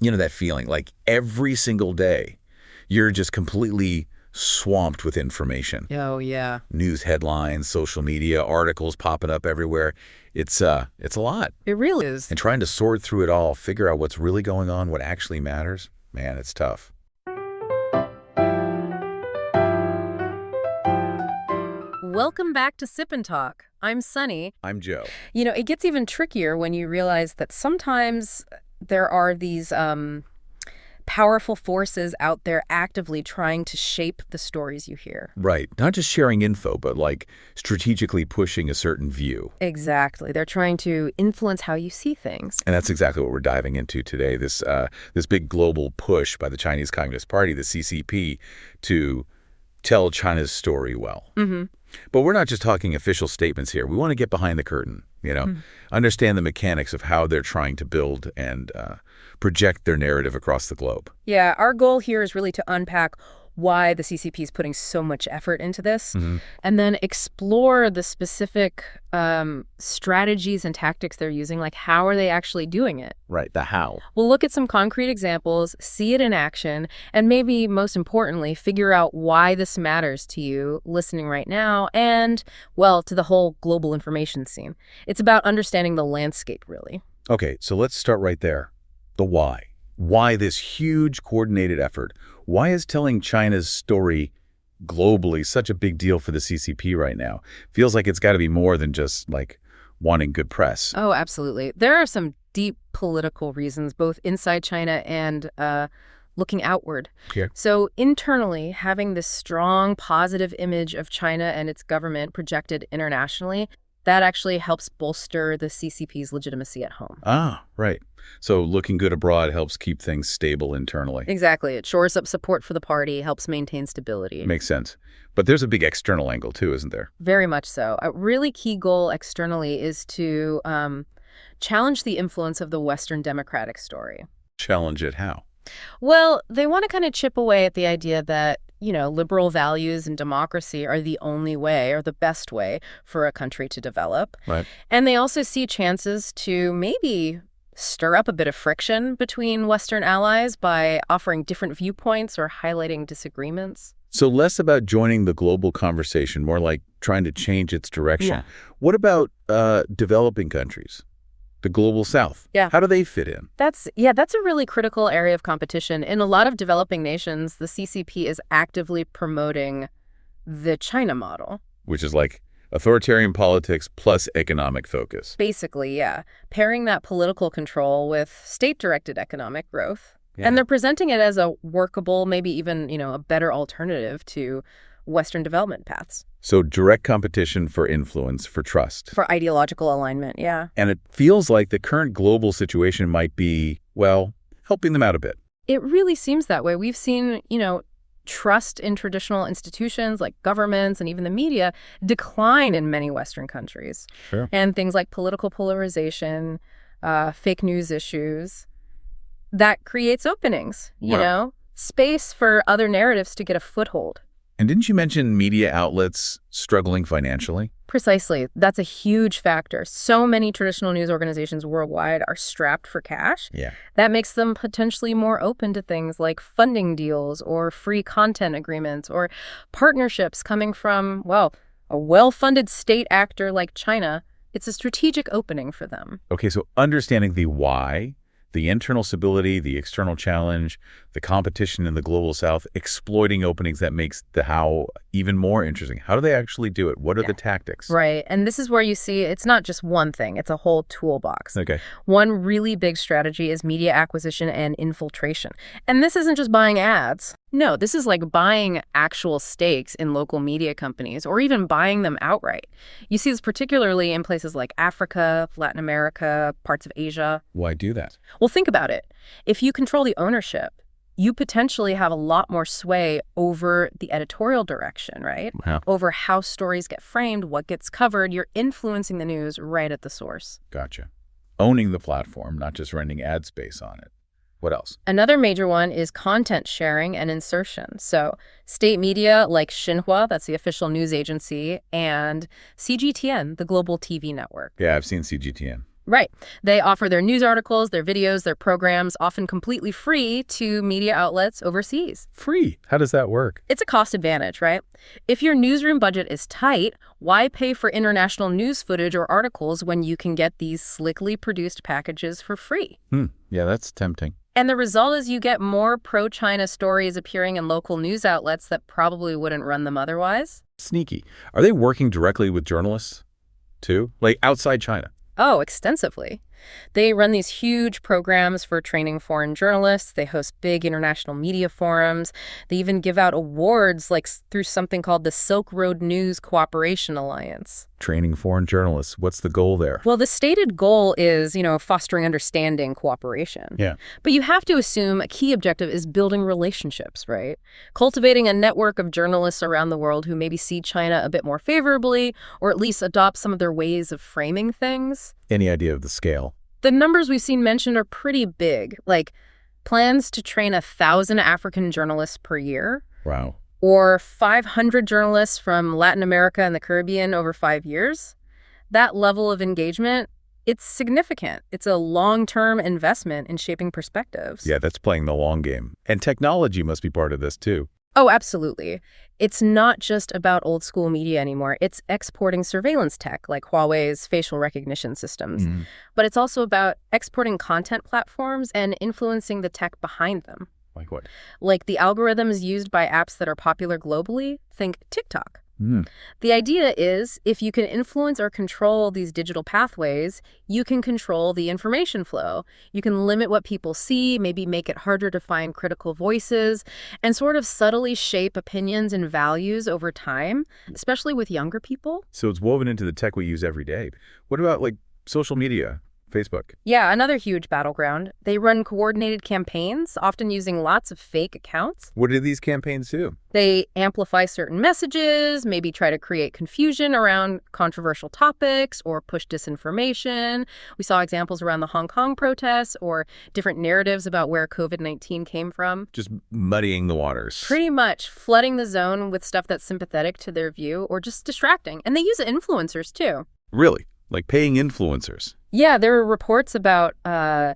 You know that feeling, like every single day, you're just completely swamped with information. Oh, yeah. News headlines, social media, articles popping up everywhere. It's a lot. It really is. And trying to sort through it all, figure out what's really going on, what actually matters, man, it's tough. Welcome back to Sip and Talk. I'm Sunny. I'm Joe. You know, it gets even trickier when you realize that sometimes there are these powerful forces out there actively trying to shape the stories you hear. Right. Not just sharing info, but like strategically pushing a certain view. Exactly. They're trying to influence how you see things. And that's exactly what we're diving into today. This big global push by the Chinese Communist Party, the CCP, to tell China's story well. Mm-hmm. But we're not just talking official statements here. We want to get behind the curtain, understand the mechanics of how they're trying to build and project their narrative across the globe. Yeah, our goal here is really to unpack why the CCP is putting so much effort into this, and then explore the specific strategies and tactics they're using, like how are they actually doing it? Right, the how. We'll look at some concrete examples, see it in action, and maybe most importantly, figure out why this matters to you listening right now and, well, to the whole global information scene. It's about understanding the landscape, really. Okay, so let's start right there. The why. Why this huge coordinated effort? Why is telling China's story globally such a big deal for the CCP right now? Feels like it's got to be more than just like wanting good press. Oh, absolutely. There are some deep political reasons, both inside China and looking outward. Yeah. So internally, having this strong positive image of China and its government projected internationally, that actually helps bolster the CCP's legitimacy at home. Ah, right. So looking good abroad helps keep things stable internally. Exactly. It shores up support for the party, helps maintain stability. Makes sense. But there's a big external angle too, isn't there? Very much so. A really key goal externally is to challenge the influence of the Western democratic story. Challenge it how? Well, they want to kind of chip away at the idea that, liberal values and democracy are the only way or the best way for a country to develop. Right. And they also see chances to maybe stir up a bit of friction between Western allies by offering different viewpoints or highlighting disagreements. So less about joining the global conversation, more like trying to change its direction. Yeah. What about developing countries? The global south. Yeah. How do they fit in? That's a really critical area of competition. In a lot of developing nations, the CCP is actively promoting the China model. Which is like authoritarian politics plus economic focus. Basically, yeah. Pairing that political control with state-directed economic growth. Yeah. And they're presenting it as a workable, maybe even, a better alternative to Western development paths. So direct competition for influence, for trust. For ideological alignment, yeah. And it feels like the current global situation might be, well, helping them out a bit. It really seems that way. We've seen, trust in traditional institutions like governments and even the media decline in many Western countries. Sure. And things like political polarization, fake news issues, that creates openings, space for other narratives to get a foothold. And didn't you mention media outlets struggling financially? Precisely. That's a huge factor. So many traditional news organizations worldwide are strapped for cash. Yeah. That makes them potentially more open to things like funding deals or free content agreements or partnerships coming from, a well-funded state actor like China. It's a strategic opening for them. Okay, so understanding the why, the internal stability, the external challenge, the competition in the global south, exploiting openings, that makes the how even more interesting. How do they actually do it? What are the tactics? Right. And this is where you see it's not just one thing. It's a whole toolbox. Okay. One really big strategy is media acquisition and infiltration. And this isn't just buying ads. No, this is like buying actual stakes in local media companies or even buying them outright. You see this particularly in places like Africa, Latin America, parts of Asia. Why do that? Well, think about it. If you control the ownership, you potentially have a lot more sway over the editorial direction, right? Wow. Over how stories get framed, what gets covered. You're influencing the news right at the source. Gotcha. Owning the platform, not just renting ad space on it. What else? Another major one is content sharing and insertion. So state media like Xinhua, that's the official news agency, and CGTN, the global TV network. Yeah, I've seen CGTN. Right. They offer their news articles, their videos, their programs, often completely free to media outlets overseas. Free? How does that work? It's a cost advantage, right? If your newsroom budget is tight, why pay for international news footage or articles when you can get these slickly produced packages for free? Yeah, that's tempting. And the result is you get more pro-China stories appearing in local news outlets that probably wouldn't run them otherwise. Sneaky. Are they working directly with journalists, too? Like outside China? Oh, extensively. They run these huge programs for training foreign journalists. They host big international media forums. They even give out awards like through something called the Silk Road News Cooperation Alliance. Training foreign journalists. What's the goal there? Well, the stated goal is, fostering understanding, cooperation. Yeah. But you have to assume a key objective is building relationships, right? Cultivating a network of journalists around the world who maybe see China a bit more favorably, or at least adopt some of their ways of framing things. Any idea of the scale? The numbers we've seen mentioned are pretty big, like plans to train 1,000 African journalists per year. Wow. Or 500 journalists from Latin America and the Caribbean over 5 years. That level of engagement, it's significant. It's a long-term investment in shaping perspectives. Yeah, that's playing the long game. And technology must be part of this, too. Oh, absolutely. It's not just about old school media anymore. It's exporting surveillance tech like Huawei's facial recognition systems. But it's also about exporting content platforms and influencing the tech behind them. Like what? Like the algorithms used by apps that are popular globally. Think TikTok. The idea is if you can influence or control these digital pathways, you can control the information flow. You can limit what people see, maybe make it harder to find critical voices, and sort of subtly shape opinions and values over time, especially with younger people. So it's woven into the tech we use every day. What about like social media? Facebook. Yeah, another huge battleground. They run coordinated campaigns, often using lots of fake accounts. What do these campaigns do? They amplify certain messages, maybe try to create confusion around controversial topics or push disinformation. We saw examples around the Hong Kong protests or different narratives about where COVID-19 came from. Just muddying the waters. Pretty much flooding the zone with stuff that's sympathetic to their view or just distracting. And they use influencers too. Really? Like paying influencers? Yeah, there are reports about a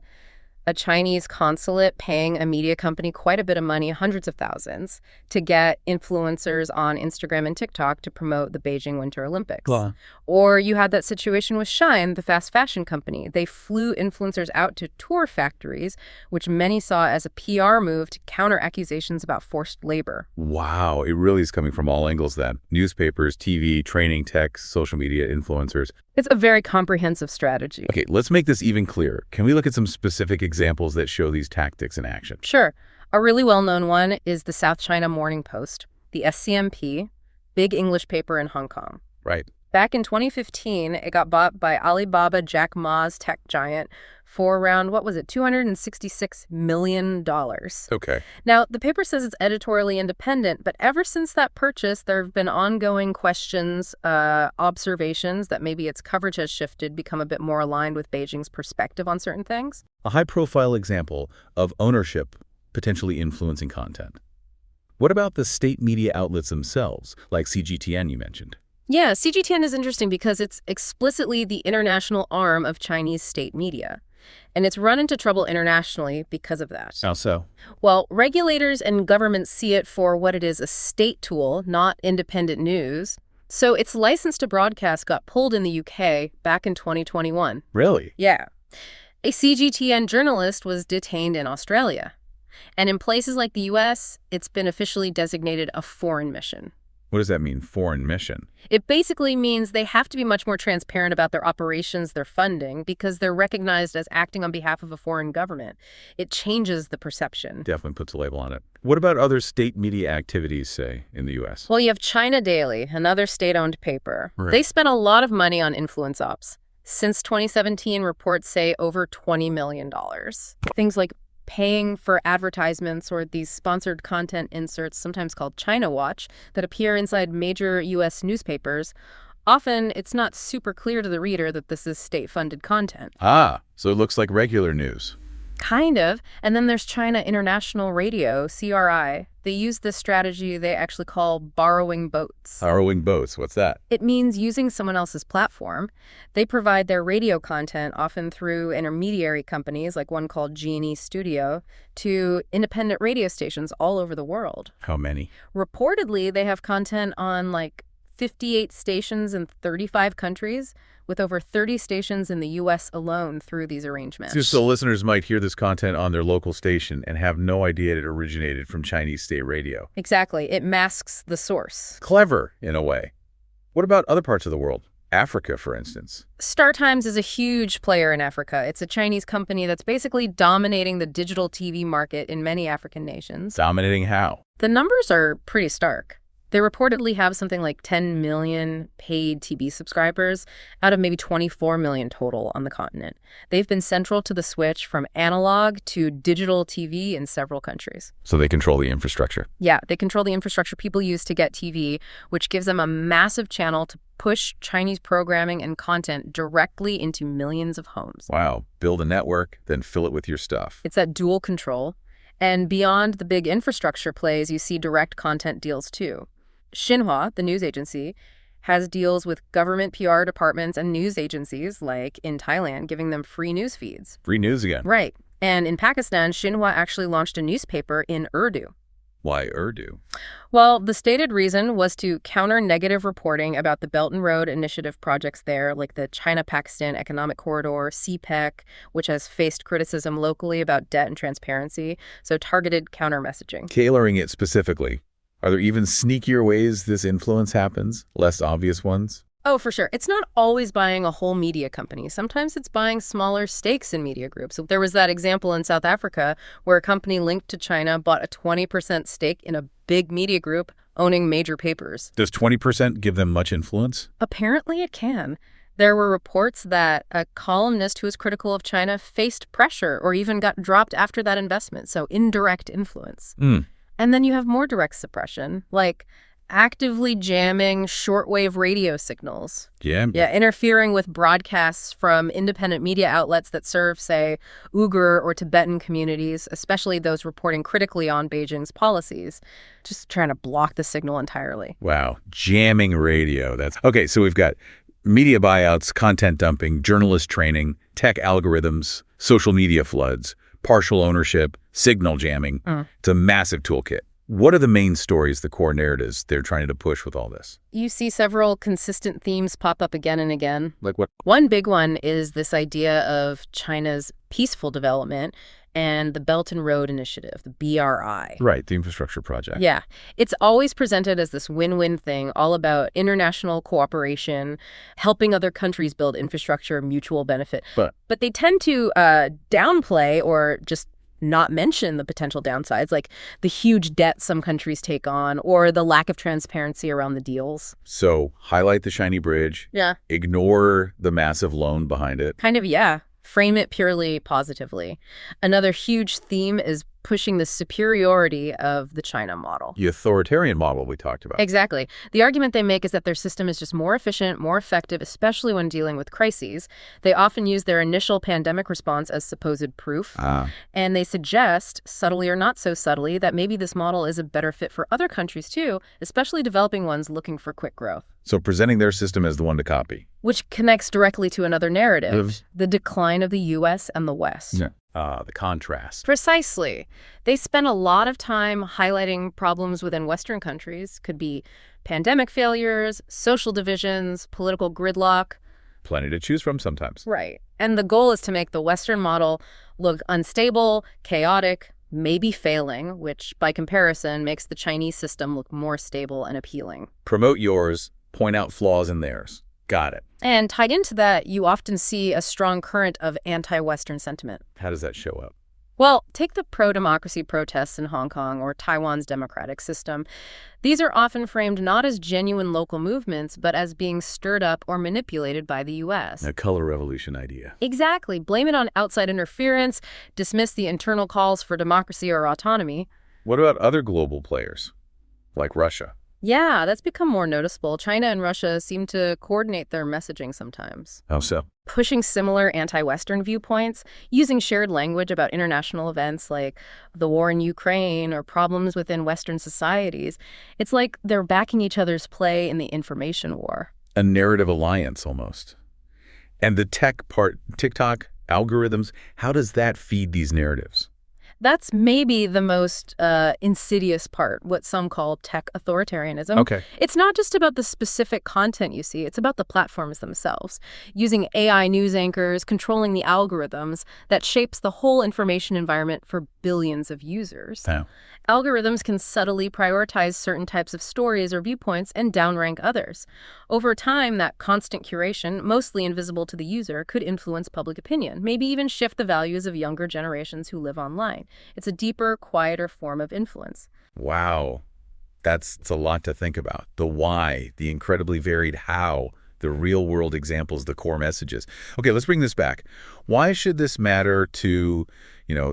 Chinese consulate paying a media company quite a bit of money, hundreds of thousands, to get influencers on Instagram and TikTok to promote the Beijing Winter Olympics. Wow. Or you had that situation with Shein, the fast fashion company. They flew influencers out to tour factories, which many saw as a PR move to counter accusations about forced labor. Wow, it really is coming from all angles then. Newspapers, TV, training tech, social media, influencers. It's a very comprehensive strategy. Okay, let's make this even clearer. Can we look at some specific examples that show these tactics in action? Sure. A really well-known one is the South China Morning Post, the SCMP, big English paper in Hong Kong. Right. Back in 2015, it got bought by Alibaba Jack Ma's tech giant for around, $266 million. Okay. Now, the paper says it's editorially independent, but ever since that purchase, there have been ongoing questions, observations that maybe its coverage has shifted, become a bit more aligned with Beijing's perspective on certain things. A high-profile example of ownership potentially influencing content. What about the state media outlets themselves, like CGTN you mentioned? Yeah, CGTN is interesting because it's explicitly the international arm of Chinese state media. And it's run into trouble internationally because of that. How so? Well, regulators and governments see it for what it is, a state tool, not independent news. So its license to broadcast got pulled in the UK back in 2021. Really? Yeah. A CGTN journalist was detained in Australia. And in places like the US, it's been officially designated a foreign mission. What does that mean, foreign mission? It basically means they have to be much more transparent about their operations, their funding, because they're recognized as acting on behalf of a foreign government. It changes the perception. Definitely puts a label on it. What about other state media activities, say, in the U.S.? Well, you have China Daily, another state-owned paper. Right. They spent a lot of money on influence ops. Since 2017, reports say over $20 million. Things like paying for advertisements or these sponsored content inserts, sometimes called China Watch, that appear inside major U.S. newspapers. Often, it's not super clear to the reader that this is state-funded content. Ah, so it looks like regular news. Kind of. And then there's China International Radio, CRI. They use this strategy they actually call borrowing boats. Borrowing boats, what's that? It means using someone else's platform. They provide their radio content, often through intermediary companies, like one called G&E Studio, to independent radio stations all over the world. How many? Reportedly, they have content on like 58 stations in 35 countries, with over 30 stations in the U.S. alone through these arrangements. So listeners might hear this content on their local station and have no idea it originated from Chinese state radio. Exactly. It masks the source. Clever, in a way. What about other parts of the world? Africa, for instance. StarTimes is a huge player in Africa. It's a Chinese company that's basically dominating the digital TV market in many African nations. Dominating how? The numbers are pretty stark. They reportedly have something like 10 million paid TV subscribers out of maybe 24 million total on the continent. They've been central to the switch from analog to digital TV in several countries. So they control the infrastructure. Yeah, they control the infrastructure people use to get TV, which gives them a massive channel to push Chinese programming and content directly into millions of homes. Wow. Build a network, then fill it with your stuff. It's that dual control. And beyond the big infrastructure plays, you see direct content deals too. Xinhua, the news agency, has deals with government PR departments and news agencies, like in Thailand, giving them free news feeds. Free news again. Right. And in Pakistan, Xinhua actually launched a newspaper in Urdu. Why Urdu? Well, the stated reason was to counter negative reporting about the Belt and Road Initiative projects there, like the China-Pakistan Economic Corridor, CPEC, which has faced criticism locally about debt and transparency, so targeted counter-messaging. Tailoring it specifically. Are there even sneakier ways this influence happens? Less obvious ones? Oh, for sure. It's not always buying a whole media company. Sometimes it's buying smaller stakes in media groups. There was that example in South Africa where a company linked to China bought a 20% stake in a big media group owning major papers. Does 20% give them much influence? Apparently it can. There were reports that a columnist who was critical of China faced pressure or even got dropped after that investment, so indirect influence. And then you have more direct suppression, like actively jamming shortwave radio signals. Yeah, interfering with broadcasts from independent media outlets that serve, say, Uyghur or Tibetan communities, especially those reporting critically on Beijing's policies, just trying to block the signal entirely. Wow, jamming radio. That's okay. So we've got media buyouts, content dumping, journalist training, tech algorithms, social media floods, partial ownership, signal jamming. It's a massive toolkit. What are the main stories, the core narratives they're trying to push with all this? You see several consistent themes pop up again and again. Like what? One big one is this idea of China's peaceful development and the Belt and Road Initiative, the BRI. Right, the infrastructure project. Yeah. It's always presented as this win-win thing, all about international cooperation, helping other countries build infrastructure, mutual benefit. But they tend to downplay or just not mention the potential downsides, like the huge debt some countries take on or the lack of transparency around the deals. So highlight the shiny bridge. Yeah. Ignore the massive loan behind it. Kind of, yeah. Frame it purely positively. Another huge theme is pushing the superiority of the China model. The authoritarian model we talked about. Exactly. The argument they make is that their system is just more efficient, more effective, especially when dealing with crises. They often use their initial pandemic response as supposed proof. And they suggest, subtly or not so subtly, that maybe this model is a better fit for other countries too, especially developing ones looking for quick growth. So presenting their system as the one to copy. Which connects directly to another narrative, the decline of the U.S. and the West. Yeah. The contrast. Precisely. They spend a lot of time highlighting problems within Western countries. Could be pandemic failures, social divisions, political gridlock. Plenty to choose from sometimes. Right. And the goal is to make the Western model look unstable, chaotic, maybe failing, which by comparison makes the Chinese system look more stable and appealing. Promote yours, point out flaws in theirs. Got it. And tied into that, you often see a strong current of anti-Western sentiment. How does that show up? Well, take the pro-democracy protests in Hong Kong or Taiwan's democratic system. These are often framed not as genuine local movements, but as being stirred up or manipulated by the U.S. A color revolution idea. Exactly. Blame it on outside interference, dismiss the internal calls for democracy or autonomy. What about other global players, like Russia? Yeah, that's become more noticeable. China and Russia seem to coordinate their messaging sometimes. How so? pushing similar anti-Western viewpoints, using shared language about international events like the war in Ukraine or problems within Western societies. It's like they're backing each other's play in the information war. A narrative alliance, almost. And the tech part, TikTok, algorithms, how does that feed these narratives? That's maybe the most insidious part, what some call tech authoritarianism. Okay. It's not just about the specific content you see, it's about the platforms themselves. Using AI news anchors, controlling the algorithms that shapes the whole information environment for billions of users. Oh. Algorithms can subtly prioritize certain types of stories or viewpoints and downrank others. Over time, that constant curation, mostly invisible to the user, could influence public opinion, maybe even shift the values of younger generations who live online. It's a deeper, quieter form of influence. Wow. That's a lot to think about. The why, the incredibly varied how, the real-world examples, the core messages. Okay, let's bring this back. Why should this matter to,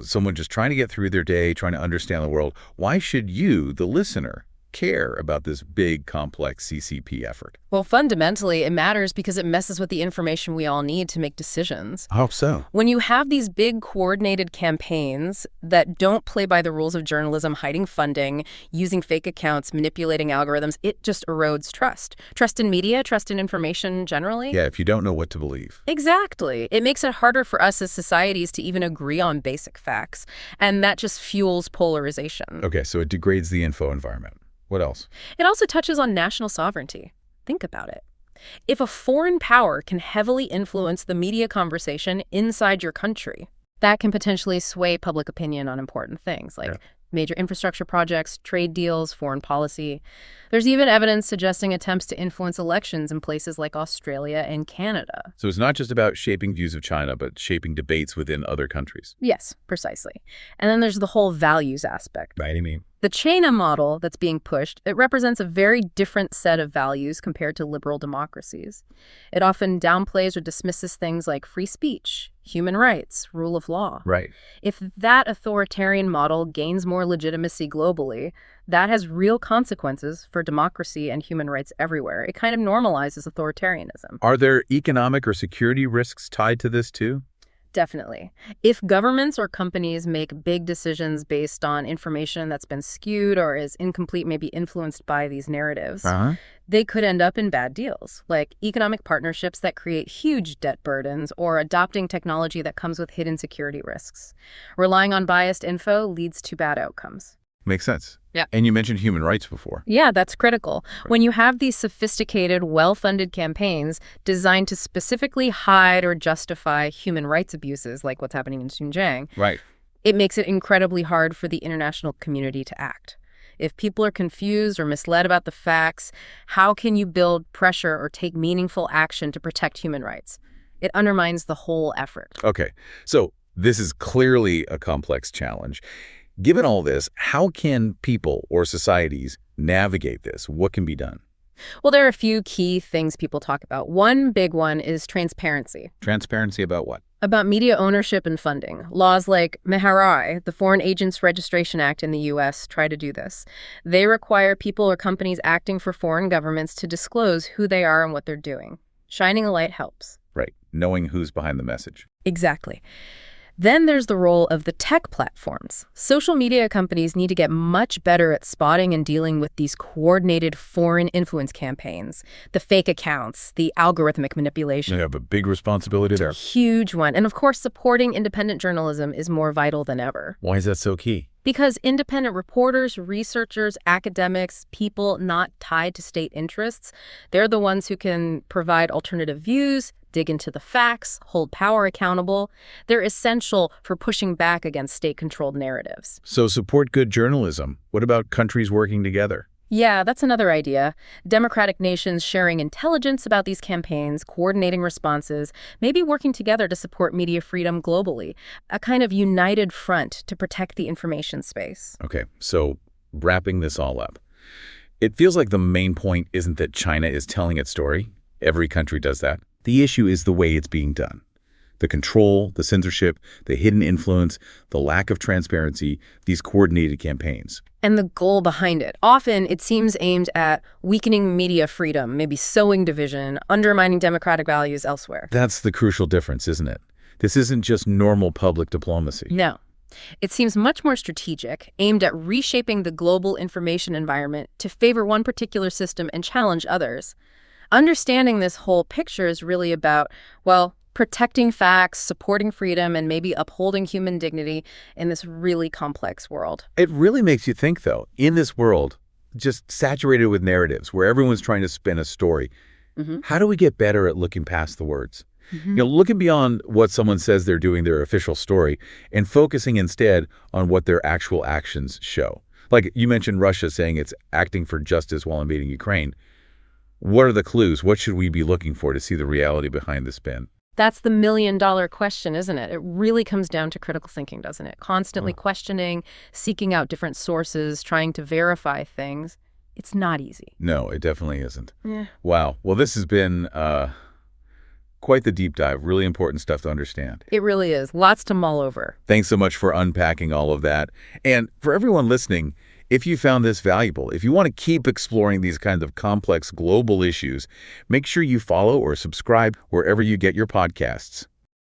someone just trying to get through their day, trying to understand the world? Why should you, the listener, care about this big, complex CCP effort? Well, fundamentally, it matters because it messes with the information we all need to make decisions. I hope so. When you have these big coordinated campaigns that don't play by the rules of journalism, hiding funding, using fake accounts, manipulating algorithms, it just erodes trust. Trust in media, trust in information generally. Yeah, if you don't know what to believe. Exactly. It makes it harder for us as societies to even agree on basic facts, and that just fuels polarization. Okay, so it degrades the info environment. What else? It also touches on national sovereignty. Think about it. If a foreign power can heavily influence the media conversation inside your country, that can potentially sway public opinion on important things like major infrastructure projects, trade deals, foreign policy. There's even evidence suggesting attempts to influence elections in places like Australia and Canada. So it's not just about shaping views of China, but shaping debates within other countries. Yes, precisely. And then there's the whole values aspect. Right, I mean. The China model that's being pushed, it represents a very different set of values compared to liberal democracies. It often downplays or dismisses things like free speech, human rights, rule of law. Right. If that authoritarian model gains more legitimacy globally, that has real consequences for democracy and human rights everywhere. It kind of normalizes authoritarianism. Are there economic or security risks tied to this too? Definitely. If governments or companies make big decisions based on information that's been skewed or is incomplete, maybe influenced by these narratives, they could end up in bad deals, like economic partnerships that create huge debt burdens or adopting technology that comes with hidden security risks. Relying on biased info leads to bad outcomes. Makes sense. Yeah. And you mentioned human rights before. Yeah, that's critical. When you have these sophisticated, well-funded campaigns designed to specifically hide or justify human rights abuses, like what's happening in Xinjiang, Right. it makes it incredibly hard for the international community to act. If people are confused or misled about the facts, how can you build pressure or take meaningful action to protect human rights? It undermines the whole effort. Okay. So this is clearly a complex challenge. Given all this, how can people or societies navigate this? What can be done? Well, there are a few key things people talk about. One big one is transparency. Transparency about what? About media ownership and funding. Laws like MHRI, the Foreign Agents Registration Act in the U.S., try to do this. They require people or companies acting for foreign governments to disclose who they are and what they're doing. Shining a light helps. Right. Knowing who's behind the message. Exactly. Then there's the role of the tech platforms. Social media companies need to get much better at spotting and dealing with these coordinated foreign influence campaigns, the fake accounts, the algorithmic manipulation. They have a big responsibility there. Huge one. And of course, supporting independent journalism is more vital than ever. Why is that so key? Because independent reporters, researchers, academics, people not tied to state interests, they're the ones who can provide alternative views, dig into the facts, hold power accountable. They're essential for pushing back against state-controlled narratives. So support good journalism. What about countries working together? Yeah, that's another idea. Democratic nations sharing intelligence about these campaigns, coordinating responses, maybe working together to support media freedom globally. A kind of united front to protect the information space. Okay, so wrapping this all up. It feels like the main point isn't that China is telling its story. Every country does that. The issue is the way it's being done. The control, the censorship, the hidden influence, the lack of transparency, these coordinated campaigns. And the goal behind it. Often, it seems aimed at weakening media freedom, maybe sowing division, undermining democratic values elsewhere. That's the crucial difference, isn't it? This isn't just normal public diplomacy. No. It seems much more strategic, aimed at reshaping the global information environment to favor one particular system and challenge others. Understanding this whole picture is really about, well, protecting facts, supporting freedom, and maybe upholding human dignity in this really complex world. It really makes you think, though, in this world, just saturated with narratives, where everyone's trying to spin a story, how do we get better at looking past the words? Looking beyond what someone says they're doing, their official story, and focusing instead on what their actual actions show. Like you mentioned Russia saying it's acting for justice while invading Ukraine. What are the clues? What should we be looking for to see the reality behind the spin? That's the million-dollar question, isn't it? It really comes down to critical thinking, doesn't it? Constantly questioning, seeking out different sources, trying to verify things. It's not easy. No, it definitely isn't. Yeah. Wow. Well, this has been quite the deep dive. Really important stuff to understand. It really is. Lots to mull over. Thanks so much for unpacking all of that. And for everyone listening, if you found this valuable, if you want to keep exploring these kinds of complex global issues, make sure you follow or subscribe wherever you get your podcasts.